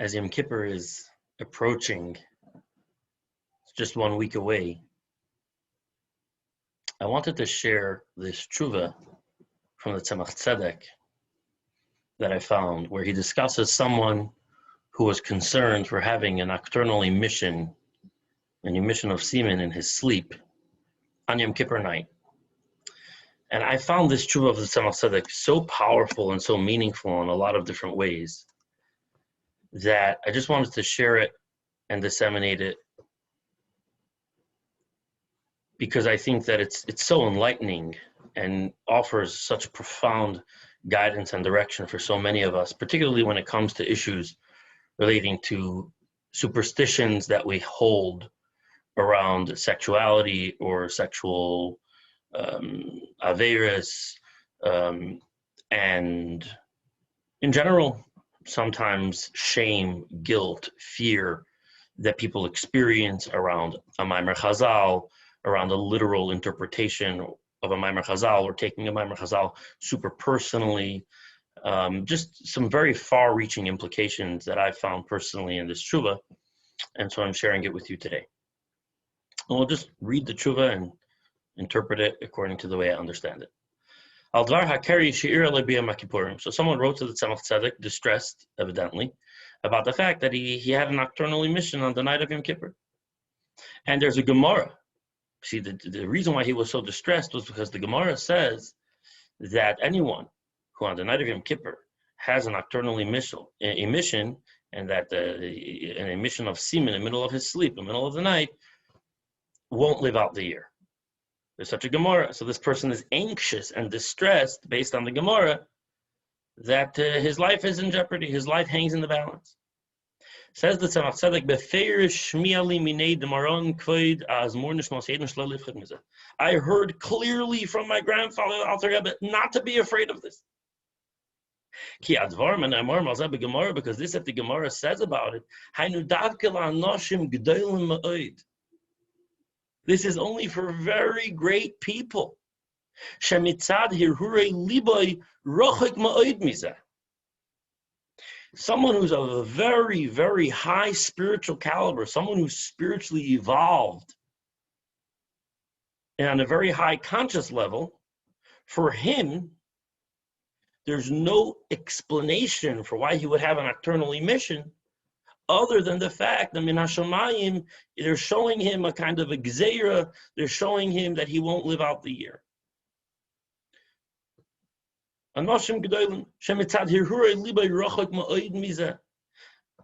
As Yom Kippur is approaching, it's just 1 week away, I wanted to share this tshuva from the Tzemach Tzedek that I found, where he discusses someone who was concerned for having a nocturnal emission, an emission of semen in his sleep on Yom Kippur night. And I found this tshuva of the Tzemach Tzedek so powerful and so meaningful in a lot of different ways that I just wanted to share it and disseminate it, because I think that it's so enlightening and offers such profound guidance and direction for so many of us, particularly when it comes to issues relating to superstitions that we hold around sexuality or sexual averas, and in general, sometimes shame, guilt, fear that people experience around a Maimer Chazal, around a literal interpretation of a Maimer Chazal, or taking a Maimer Chazal super personally. Just some very far-reaching implications that I've found personally in this tshuva, and so I'm sharing it with you today. And we'll just read the tshuva and interpret it according to the way I understand it. So someone wrote to the Tzemach Tzedek, distressed, evidently, about the fact that he had a nocturnal emission on the night of Yom Kippur. And there's a Gemara. See, the reason why he was so distressed was because the Gemara says that anyone who on the night of Yom Kippur has a nocturnal emission, and that an emission of semen in the middle of his sleep, in the middle of the night, won't live out the year. There's such a Gemara. So this person is anxious and distressed based on the Gemara that his life is in jeopardy, his life hangs in the balance. Says the Tzemach Tzedek, I heard clearly from my grandfather Alter Rebbe not to be afraid of this. Because this that the Gemara says about it, this is only for very great people. Someone who's of a very, very high spiritual caliber, someone who's spiritually evolved and on a very high conscious level, for him, there's no explanation for why he would have a nocturnal emission other than the fact that Min HaShamayim, they're showing him a kind of a gzeira, they're showing him that he won't live out the year.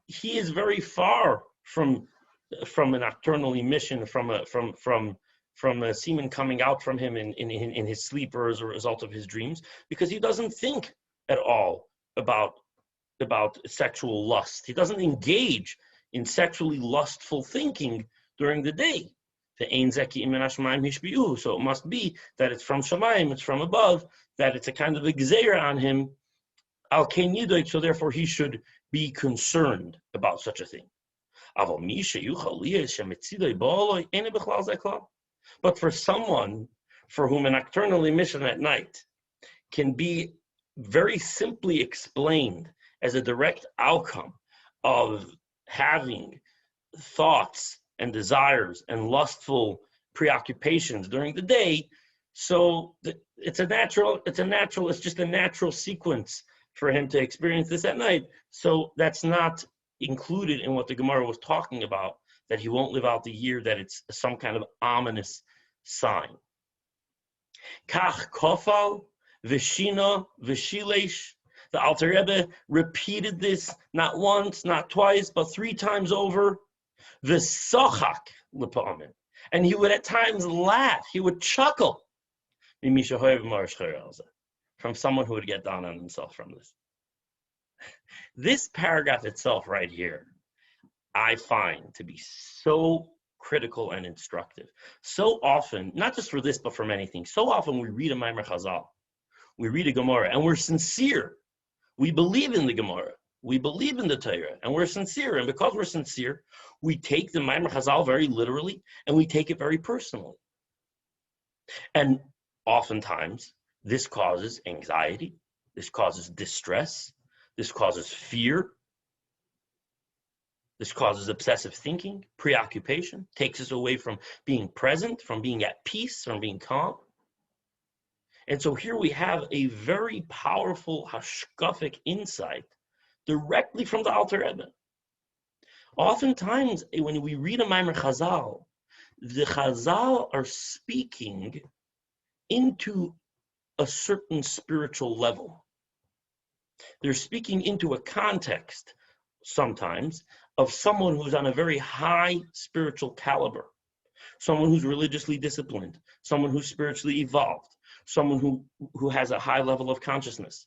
He is very far from a nocturnal emission, from a semen coming out from him in his sleep or as a result of his dreams, because he doesn't think at all about sexual lust. He doesn't engage in sexually lustful thinking during the day. So it must be that it's from Shamayim, it's from above, that it's a kind of a gzeira on him, so therefore he should be concerned about such a thing. But for someone for whom a nocturnal emission at night can be very simply explained as a direct outcome of having thoughts and desires and lustful preoccupations during the day, so it's just a natural sequence for him to experience this at night. So that's not included in what the Gemara was talking about, that he won't live out the year, that it's some kind of ominous sign. Kach kofal v'shina v'shilesh. The Alter Rebbe repeated this not once, not twice, but 3 times over. V'sochak l'pa'amin. And he would at times laugh, he would chuckle. From someone who would get down on himself from this. This paragraph itself right here, I find to be so critical and instructive. So often, not just for this, but for many things, so often we read a Maimer Chazal, we read a Gemara, and we're sincere. We believe in the Gemara, we believe in the Torah, and we're sincere. And because we're sincere, we take the Maimer Chazal very literally, and we take it very personally. And oftentimes, this causes anxiety, this causes distress, this causes fear. This causes obsessive thinking, preoccupation, takes us away from being present, from being at peace, from being calm. And so here we have a very powerful hashkafic insight directly from the Alter Rebbe. Oftentimes, when we read a Maimer Chazal, the Chazal are speaking into a certain spiritual level. They're speaking into a context, sometimes, of someone who's on a very high spiritual caliber, someone who's religiously disciplined, someone who's spiritually evolved, someone who has a high level of consciousness,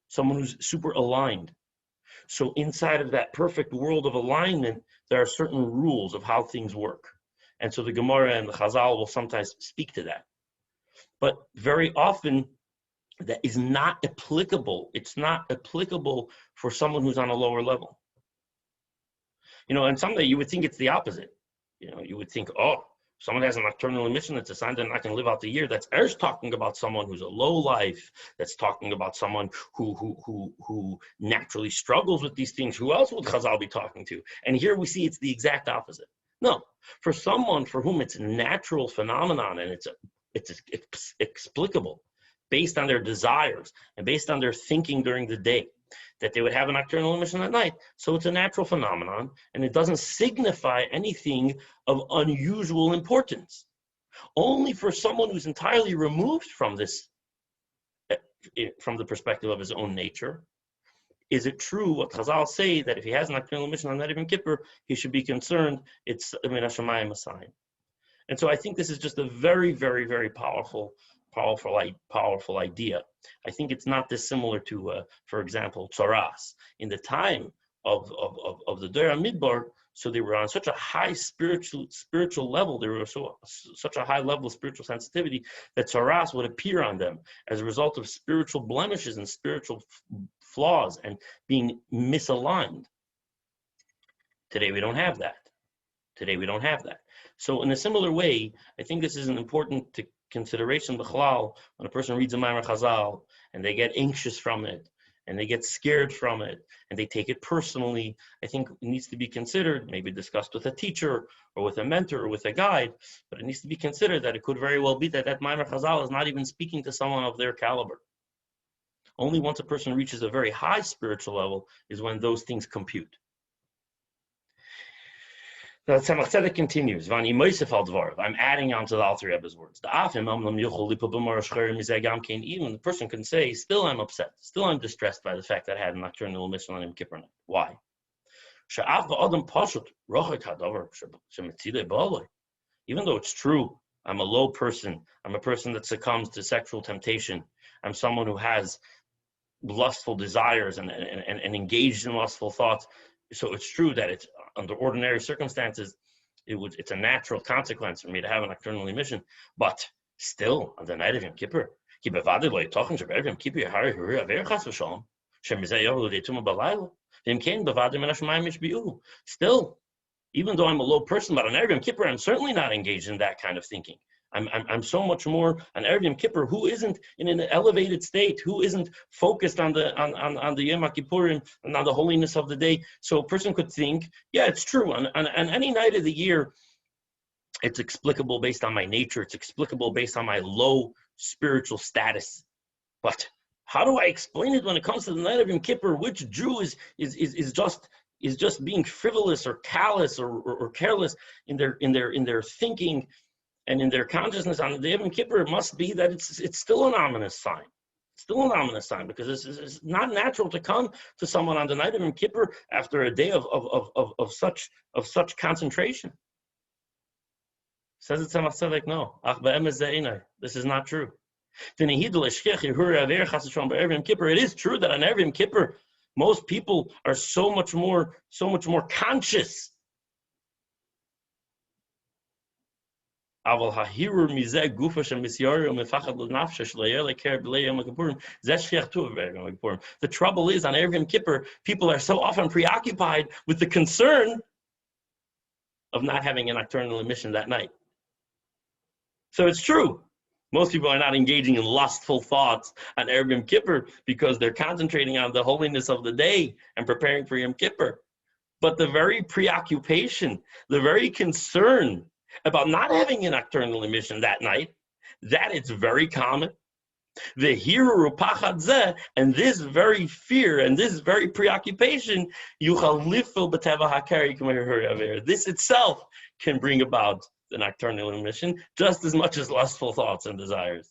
someone who's super aligned. So inside of that perfect world of alignment, there are certain rules of how things work. And so the Gemara and the Chazal will sometimes speak to that. But very often, that is not applicable. It's not applicable for someone who's on a lower level. And someday you would think it's the opposite. You would think, oh, someone has a nocturnal emission, it's a sign they're not going to live out the year. That's Er's talking about someone who's a low life. That's talking about someone who naturally struggles with these things. Who else would Chazal be talking to? And here we see it's the exact opposite. No, for someone for whom it's a natural phenomenon and it's explicable based on their desires and based on their thinking during the day, that they would have a nocturnal emission at night. So it's a natural phenomenon, and it doesn't signify anything of unusual importance. Only for someone who's entirely removed from this, from the perspective of his own nature, is it true what Chazal say that if he has a nocturnal emission on Yom Kippur, he should be concerned it's a min hashamayim a sign. And so I think this is just a very, very, very powerful idea. I think it's not dissimilar to, for example, tzaras. In the time of the Dora Midbar, so they were on such a high spiritual level, they were such a high level of spiritual sensitivity that tzaras would appear on them as a result of spiritual blemishes and spiritual flaws and being misaligned. Today we don't have that. So in a similar way, I think this is an important consideration b'chalal when a person reads a Maimer Chazal and they get anxious from it and they get scared from it and they take it personally. I think it needs to be considered, maybe discussed with a teacher or with a mentor or with a guide, but it needs to be considered that it could very well be that Maimer Chazal is not even speaking to someone of their caliber. Only once a person reaches a very high spiritual level is when those things compute. The Tzemach Tzedek continues, I'm adding on to the Alter Rebbe's words. Even the person can say, still I'm upset, still I'm distressed by the fact that I had a nocturnal emission on Yom Kippur night. Why? Even though it's true, I'm a low person, I'm a person that succumbs to sexual temptation, I'm someone who has lustful desires and engaged in lustful thoughts. So it's true that it's under ordinary circumstances, it's a natural consequence for me to have a nocturnal emission. But still, on the night of Yom Kippur, still, even though I'm a low person, but on Yom Kippur, I'm certainly not engaged in that kind of thinking. I'm so much more on Yom Kippur, who isn't in an elevated state, who isn't focused on the Yom Kippurim and on the holiness of the day. So a person could think, yeah, it's true. On any night of the year, it's explicable based on my nature. It's explicable based on my low spiritual status. But how do I explain it when it comes to the night of Yom Kippur? Which Jew is just being frivolous or callous or careless in their thinking? And in their consciousness on the day of Yom Kippur, it must be that it's still an ominous sign. It's still an ominous sign because it's not natural to come to someone on the night of Yom Kippur after a day of such concentration. Says it Tzemach Tzedek, no. This is not true. It is true that on Yom Kippur, most people are so much more conscious. The trouble is, on Yom Kippur, people are so often preoccupied with the concern of not having a nocturnal emission that night. So it's true. Most people are not engaging in lustful thoughts on Yom Kippur because they're concentrating on the holiness of the day and preparing for Yom Kippur. But the very preoccupation, the very concern about not having a nocturnal emission that night, that it's very common. The hiru pachad zeh, and this very fear and this very preoccupation, this itself can bring about the nocturnal emission just as much as lustful thoughts and desires.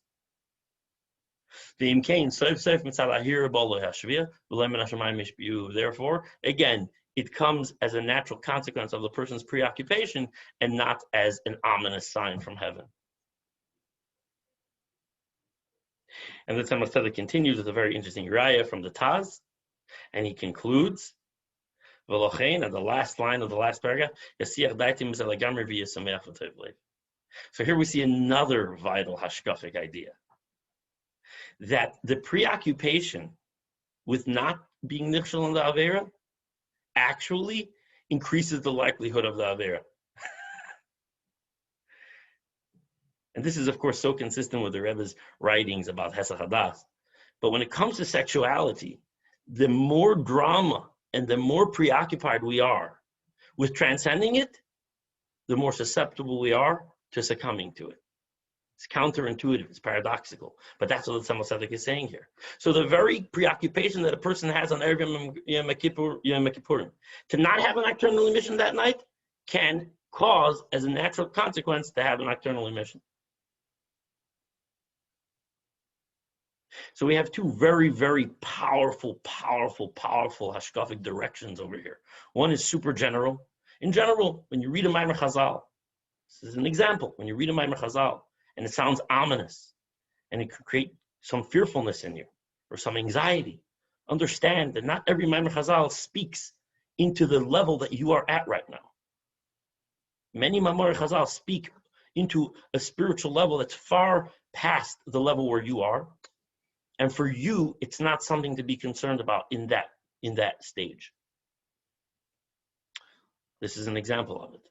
Therefore, again, it comes as a natural consequence of the person's preoccupation and not as an ominous sign from heaven. And the Tzemach Tzedek continues with a very interesting raya from the Taz, and he concludes, and the last line of the last paragraph, so here we see another vital hashkafic idea, that the preoccupation with not being nichshel in the Avera actually increases the likelihood of the Avera. And this is, of course, so consistent with the Rebbe's writings about Hesach Hadas. But when it comes to sexuality, the more drama and the more preoccupied we are with transcending it, the more susceptible we are to succumbing to it. It's counterintuitive, it's paradoxical, but that's what the Tzemach Tzedek is saying here. So the very preoccupation that a person has on Erev Yom Kippurim, to not have a nocturnal emission that night, can cause, as a natural consequence, to have a nocturnal emission. So we have two very, very powerful hashkafic directions over here. One is super general. In general, when you read a Maimer Chazal, this is an example, when you read a Maimer Chazal, and it sounds ominous, and it could create some fearfulness in you, or some anxiety, understand that not every Maimer Chazal speaks into the level that you are at right now. Many Maimer Chazal speak into a spiritual level that's far past the level where you are. And for you, it's not something to be concerned about in that stage. This is an example of it.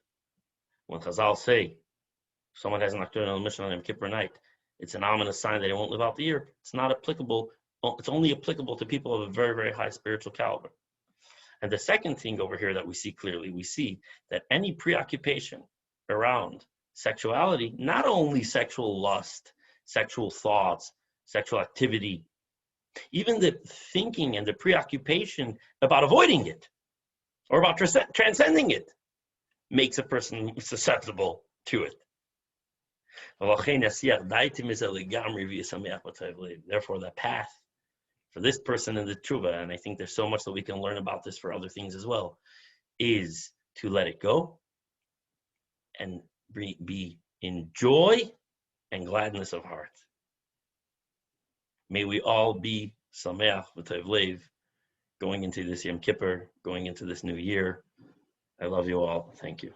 When Chazal say, someone has an nocturnal emission on Yom Kippur night, it's an ominous sign that he won't live out the year. It's not applicable. It's only applicable to people of a very, very high spiritual caliber. And the second thing over here that we see clearly, we see that any preoccupation around sexuality, not only sexual lust, sexual thoughts, sexual activity, even the thinking and the preoccupation about avoiding it or about transcending it makes a person susceptible to it. Therefore, the path for this person in the tshuva, and I think there's so much that we can learn about this for other things as well, is to let it go and be in joy and gladness of heart. May we all be sameach v'tov lev going into this Yom Kippur, going into this new year. I love you all. Thank you.